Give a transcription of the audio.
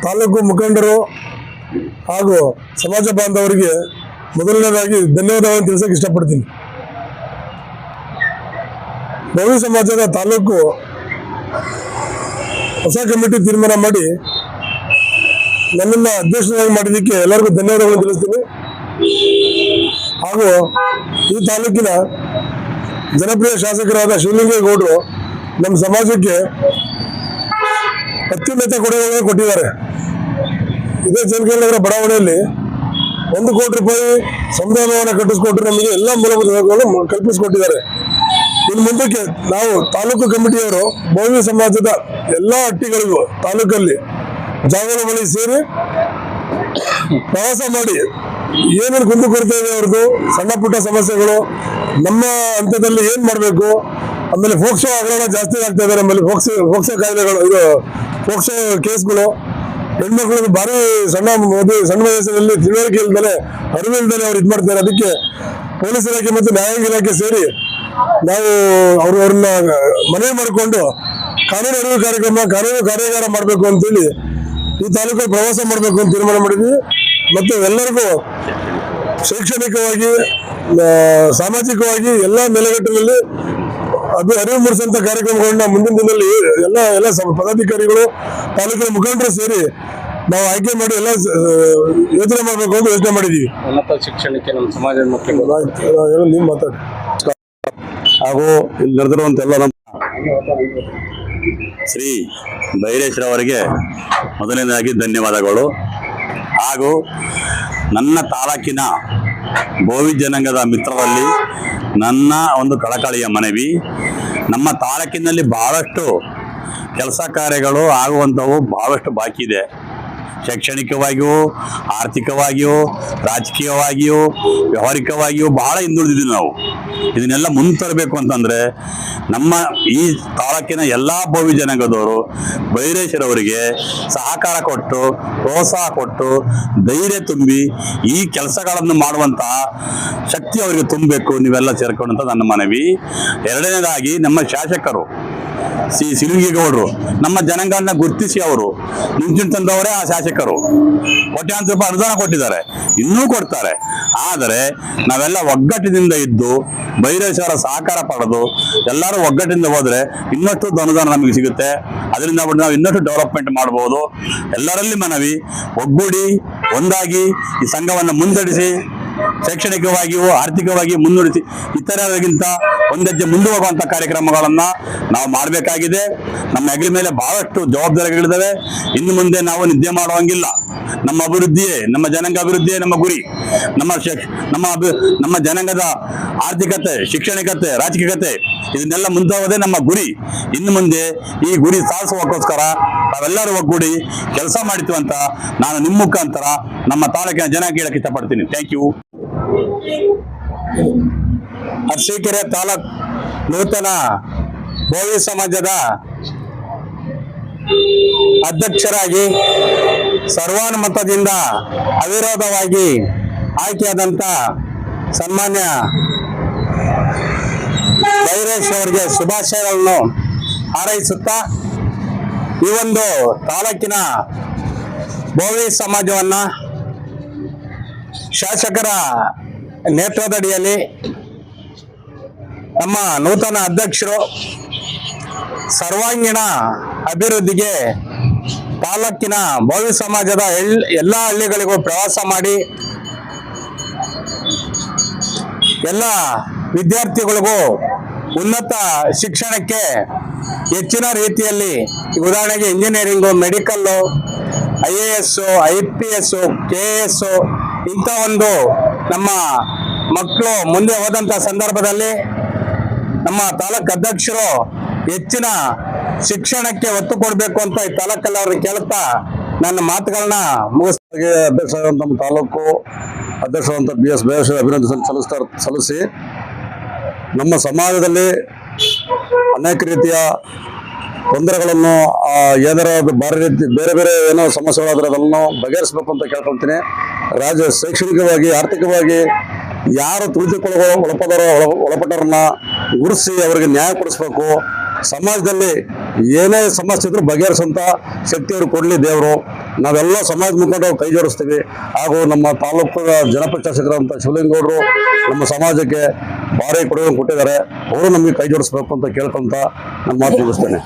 ತಾಲೂಕು ಮುಖಂಡರು ಹಾಗೂ ಸಮಾಜ ಬಾಂಧವರಿಗೆ ಮೊದಲನೇದಾಗಿ ಧನ್ಯವಾದಗಳನ್ನು ತಿಳಿಸಕ್ಕೆ ಇಷ್ಟಪಡ್ತೀನಿ. ಭವ್ಯ ಸಮಾಜದ ತಾಲೂಕು ಹೊಸ ಕಮಿಟಿ ತೀರ್ಮಾನ ಮಾಡಿ ನನ್ನನ್ನು ಅಧ್ಯಕ್ಷರಾಗಿ ಮಾಡಿದ್ದಕ್ಕೆ ಎಲ್ಲರಿಗೂ ಧನ್ಯವಾದಗಳನ್ನು ತಿಳಿಸ್ತೀನಿ. ಹಾಗೂ ಈ ತಾಲೂಕಿನ ಜನಪ್ರಿಯ ಶಾಸಕರಾದ ಶಿವಲಿಂಗೇಗೌಡರು ನಮ್ಮ ಸಮಾಜಕ್ಕೆ ಅತ್ಯುನ್ನತ ಕೊಡುಗೆಗಳನ್ನು ಕೊಟ್ಟಿದ್ದಾರೆ. ಇದೇ ಚನ್ನಕೇನಗರ ಬಡಾವಣೆಯಲ್ಲಿ 1 ಕೋಟಿ ರೂಪಾಯಿ ಸಮುದಾಯ ಭವನ ಕಟ್ಟಿಸಿಕೊಟ್ಟು ನಮಗೆ ಎಲ್ಲ ಮೂಲಭೂತ ಸೌಕರ್ಯಗಳನ್ನು ಕಲ್ಪಿಸಿಕೊಟ್ಟಿದ್ದಾರೆ. ಇನ್ನು ಮುಂದಕ್ಕೆ ನಾವು ತಾಲೂಕು ಕಮಿಟಿಯವರು ಭವ್ಯ ಸಮಾಜದ ಎಲ್ಲ ಹಟ್ಟಿಗಳಿಗೂ ತಾಲೂಕಲ್ಲಿ ಜಾಗಗಳ ಬಳಿ ಸೇರಿ ಪ್ರವಾಸ ಮಾಡಿ ಏನೇನು ಕುಂದುಕೊರತೆ ಇದೆ ಅವ್ರದ್ದು, ಸಣ್ಣ ಪುಟ್ಟ ಸಮಸ್ಯೆಗಳು, ನಮ್ಮ ಹಂತದಲ್ಲಿ ಏನು ಮಾಡಬೇಕು, ಆಮೇಲೆ ಫೋಕ್ಸೋ ಹಗರಣ ಜಾಸ್ತಿ ಆಗ್ತಾ ಇದ್ದಾರೆ, ಆಮೇಲೆ ಫೋಕ್ಸೋ ಕಾಯ್ದೆಗಳು, ಇದು ಫೋಕ್ಸೋ ಕೇಸ್ಗಳು, ಹೆಣ್ಮಕ್ಳಿಗೆ ಭಾರಿ ಸಣ್ಣ ವಯಸ್ಸಿನಲ್ಲಿ ತಿಳುವಳಿಕೆ ಇಲ್ದಲೆ ಅರಿವಿಲ್ದಲೆ ಅವ್ರು ಇದು ಮಾಡ್ತಾರೆ. ಅದಕ್ಕೆ ಪೊಲೀಸ್ ಇಲಾಖೆ ಮತ್ತು ನ್ಯಾಯಾಂಗ ಇಲಾಖೆ ಸೇರಿ ನಾವು ಅವ್ರನ್ನ ಮನವಿ ಮಾಡಿಕೊಂಡು ಕಾನೂನು ಅರಿವು ಕಾರ್ಯಕ್ರಮ, ಕಾನೂನು ಕಾರ್ಯಾಗಾರ ಮಾಡಬೇಕು ಅಂತೇಳಿ ಈ ತಾಲೂಕಲ್ಲಿ ಪ್ರವಾಸ ಮಾಡಬೇಕು ಅಂತ ತೀರ್ಮಾನ ಮಾಡಿದ್ವಿ. ಮತ್ತು ಎಲ್ಲರಿಗೂ ಶೈಕ್ಷಣಿಕವಾಗಿ, ಸಾಮಾಜಿಕವಾಗಿ ಎಲ್ಲ ನೆಲೆಗಟ್ಟಿನಲ್ಲಿ ಅರಿವು ಮೂಡಿಸುವಂತ ಕಾರ್ಯಕ್ರಮಗಳನ್ನ ಮುಂದಿನ ದಿನದಲ್ಲಿ ಎಲ್ಲ ಪದಾಧಿಕಾರಿಗಳು, ತಾಲೂಕಿನ ಮುಖಂಡರು ಸೇರಿ ನಾವು ಆಯ್ಕೆ ಮಾಡಿ ಎಲ್ಲ ಯೋಚನೆ ಮಾಡಬೇಕು ಅಂತ ಯೋಚನೆ ಮಾಡಿದ್ದೀವಿ. ಉನ್ನತ ಶಿಕ್ಷಣಕ್ಕೆ ನಮ್ಮ ಸಮಾಜದ ಮುಖ್ಯ ನೀವು ಮಾತಾಡಿ. ಹಾಗೂ ಇಲ್ಲಿ ನಡೆದಿರುವಂತ ಎಲ್ಲ ನಮ್ಮ ಶ್ರೀ ಬೈರೇಶ್ವರವರಿಗೆ ಮೊದಲನೇದಾಗಿ ಧನ್ಯವಾದಗಳು. ಹಾಗೂ ನನ್ನ ತಾಲೂಕಿನ ಬೋವಿ ಜನಾಂಗದ ಮಿತ್ರರಲ್ಲಿ ನನ್ನ ಒಂದು ಕಳಕಳಿಯ ಮನವಿ, ನಮ್ಮ ತಾಲೂಕಿನಲ್ಲಿ ಬಹಳಷ್ಟು ಕೆಲಸ ಕಾರ್ಯಗಳು ಆಗುವಂಥವು ಬಹಳಷ್ಟು ಬಾಕಿ ಇದೆ. ಶೈಕ್ಷಣಿಕವಾಗಿಯೂ, ಆರ್ಥಿಕವಾಗಿಯೂ, ರಾಜಕೀಯವಾಗಿಯೂ, ವ್ಯವಹಾರಿಕವಾಗಿಯೂ ಬಹಳ ಹಿಂದುಳಿದಿದ್ದೀವಿ ನಾವು. ಇದನ್ನೆಲ್ಲ ಮುಂದೆ ತರಬೇಕು ಅಂತಂದರೆ ನಮ್ಮ ಈ ತಾಲೂಕಿನ ಎಲ್ಲ ಭವ್ಯ ಜನಾಂಗದವರು ಬೈರೇಶ್ವರವರಿಗೆ ಸಹಕಾರ ಕೊಟ್ಟು, ಪ್ರೋತ್ಸಾಹ ಕೊಟ್ಟು, ಧೈರ್ಯ ತುಂಬಿ ಈ ಕೆಲಸಗಳನ್ನು ಮಾಡುವಂತಹ ಶಕ್ತಿ ಅವರಿಗೆ ತುಂಬಬೇಕು, ನೀವೆಲ್ಲ ಸೇರ್ಕೊಂಡು ಅಂತ ನನ್ನ ಮನವಿ. ಎರಡನೇದಾಗಿ ನಮ್ಮ ಶಾಸಕರು ಶಿವಲಿಂಗೇಗೌಡರು ನಮ್ಮ ಜನಾಂಗನ ಗುರುತಿಸಿ ಅವರು ಮುಂಚಿನ ತಂದವರೇ ಆ ಶಾಸಕರು. ಕೋಟ್ಯಾಂತರ ರೂಪಾಯಿ ಅನುದಾನ ಕೊಟ್ಟಿದ್ದಾರೆ, ಇನ್ನೂ ಕೊಡ್ತಾರೆ. ಆದರೆ ನಾವೆಲ್ಲ ಒಗ್ಗಟ್ಟಿನಿಂದ ಇದ್ದು ಬೈರೇಶ್ವರ ಸಹಕಾರ ಪಡೆದು ಎಲ್ಲರೂ ಒಗ್ಗಟ್ಟಿನಿಂದ ಹೋದ್ರೆ ಇನ್ನಷ್ಟು ಅನುದಾನ ನಮಗೆ ಸಿಗುತ್ತೆ. ಅದರಿಂದ ನಾವು ಇನ್ನಷ್ಟು ಡೆವಲಪ್ಮೆಂಟ್ ಮಾಡಬಹುದು. ಎಲ್ಲರಲ್ಲಿ ಮನವಿ, ಒಗ್ಗೂಡಿ ಒಂದಾಗಿ ಈ ಸಂಘವನ್ನು ಮುನ್ನಡೆಸಿ ಶೈಕ್ಷಣಿಕವಾಗಿಯೂ ಆರ್ಥಿಕವಾಗಿ ಮುನ್ನಡೆಸಿ ಇತರರಿಗಿಂತ ಒಂದೆಜ್ಜೆ ಮುಂದೆ ಹೋಗುವಂಥ ಕಾರ್ಯಕ್ರಮಗಳನ್ನ ನಾವು ಮಾಡಬೇಕಾಗಿದೆ. ನಮ್ಮ ಹೆಗಲ ಮೇಲೆ ಬಹಳಷ್ಟು ಜವಾಬ್ದಾರಿಗಳಿದ್ದಾವೆ. ಇನ್ನು ಮುಂದೆ ನಾವು ನಿದ್ದೆ ಮಾಡುವಂಗಿಲ್ಲ. ನಮ್ಮ ಅಭಿವೃದ್ಧಿಯೇ, ನಮ್ಮ ಜನಾಂಗ ಅಭಿವೃದ್ಧಿಯೇ ನಮ್ಮ ಗುರಿ. ನಮ್ಮ ಜನಾಂಗದ ಆರ್ಥಿಕತೆ, ಶಿಕ್ಷಣಿಕತೆ, ರಾಜಕೀಯತೆ ಇದನ್ನೆಲ್ಲ ಮುಂದುವರೆದೇ ನಮ್ಮ ಗುರಿ. ಇನ್ನು ಮುಂದೆ ಈ ಗುರಿ ಸಾಧಿಸುವಕ್ಕೋಸ್ಕರ ನಾವೆಲ್ಲರೂ ಒಗ್ಗೂಡಿ ಕೆಲಸ ಮಾಡಿತು ಅಂತ ನಾನು ನಿಮ್ಮ ಮುಖಾಂತರ ನಮ್ಮ ತಾಲೂಕಿನ ಜನ ಕೇಳಕ್ಕೆ ಇಷ್ಟಪಡ್ತೀನಿ. Thank you. ಅರಸೀಕೆರೆ ತಾಲೂಕ್ ನೂತನ ಭೋವಿ ಸಮಾಜದ ಅಧ್ಯಕ್ಷರಾಗಿ ಸರ್ವಾನುಮತದಿಂದ ಅವಿರೋಧವಾಗಿ ಆಯ್ಕೆಯಾದಂಥ ಸನ್ಮಾನ್ಯ ಬೈರೇಶ್ ಅವರಿಗೆ ಶುಭಾಶಯಗಳನ್ನು ಹಾರೈಸುತ್ತಾ, ಈ ಒಂದು ತಾಲೂಕಿನ ಭೋವಿ ಸಮಾಜವನ್ನು ಶಾಸಕರ ನೇತೃತ್ವದಡಿಯಲ್ಲಿ ನಮ್ಮ ನೂತನ ಅಧ್ಯಕ್ಷರು ಸರ್ವಾಂಗೀಣ ಅಭಿವೃದ್ಧಿಗೆ ತಾಲೂಕಿನ ಭವ್ಯ ಸಮಾಜದ ಎಲ್ಲ ಹಳ್ಳಿಗಳಿಗೂ ಪ್ರವಾಸ ಮಾಡಿ ಎಲ್ಲ ವಿದ್ಯಾರ್ಥಿಗಳಿಗೂ ಉನ್ನತ ಶಿಕ್ಷಣಕ್ಕೆ ಹೆಚ್ಚಿನ ರೀತಿಯಲ್ಲಿ, ಉದಾಹರಣೆಗೆ engineering, medical, IAS, IPS, KS ಇಂಥ ಒಂದು ನಮ್ಮ ಮಕ್ಕಳು ಮುಂದೆ ಹೋದಂಥ ಸಂದರ್ಭದಲ್ಲಿ ನಮ್ಮ ತಾಲೂಕು ಅಧ್ಯಕ್ಷರು ಹೆಚ್ಚಿನ ಶಿಕ್ಷಣಕ್ಕೆ ಒತ್ತು ಕೊಡಬೇಕು ಅಂತ ಈ ತಾಲೂಕಲ್ಲಿ ಅವ್ರಿಗೆ ಕೇಳುತ್ತಾ ನನ್ನ ಮಾತುಗಳನ್ನ ಮುಗಿಸ್ತಾರೆ. ಅಧ್ಯಕ್ಷರಾದಂಥ ನಮ್ಮ ತಾಲೂಕು ಅಧ್ಯಕ್ಷರಾದಂಥ BS ಬೈರೇಶ್ವರ ಅಭಿನಂದನೆ ಸಲ್ಲಿಸಿ, ನಮ್ಮ ಸಮಾಜದಲ್ಲಿ ಅನೇಕ ರೀತಿಯ ತೊಂದರೆಗಳನ್ನು ಬೇರೆ ಬೇರೆ ಏನೋ ಸಮಸ್ಯೆಗಳಾದ್ರೆ ಅದನ್ನು ಬಗೆಹರಿಸಬೇಕು ಅಂತ ಕೇಳ್ಕೊಳ್ತೀನಿ. ಶೈಕ್ಷಣಿಕವಾಗಿ, ಆರ್ಥಿಕವಾಗಿ ಯಾರು ಒಳಪಟ್ಟವರನ್ನ ಗುರುತಿಸಿ ಅವರಿಗೆ ನ್ಯಾಯ ಕೊಡಿಸ್ಬೇಕು. ಸಮಾಜದಲ್ಲಿ ಏನೇ ಸಮಸ್ಯೆ ಇದ್ರೂ ಬಗೆಹರಿಸಂತ ಶಕ್ತಿಯವರು ಕೊಡಲಿ ದೇವರು. ನಾವೆಲ್ಲ ಸಮಾಜ ಮುಖಂಡರು ಕೈ ಜೋಡಿಸ್ತೀವಿ. ಹಾಗೂ ನಮ್ಮ ತಾಲೂಕು ಜನಪದ ಶಾಸಕರಂತ ಶಿವಲಿಂಗೌಡರು ನಮ್ಮ ಸಮಾಜಕ್ಕೆ ಭಾರಿ ಕೊಡುಗೆ ಕೊಟ್ಟಿದ್ದಾರೆ. ಅವರು ನಮಗೆ ಕೈ ಜೋಡಿಸ್ಬೇಕು ಅಂತ ಕೇಳ್ಕೊಂತ ನನ್ನ ಮಾತು ಮುಗಿಸ್ತೇನೆ.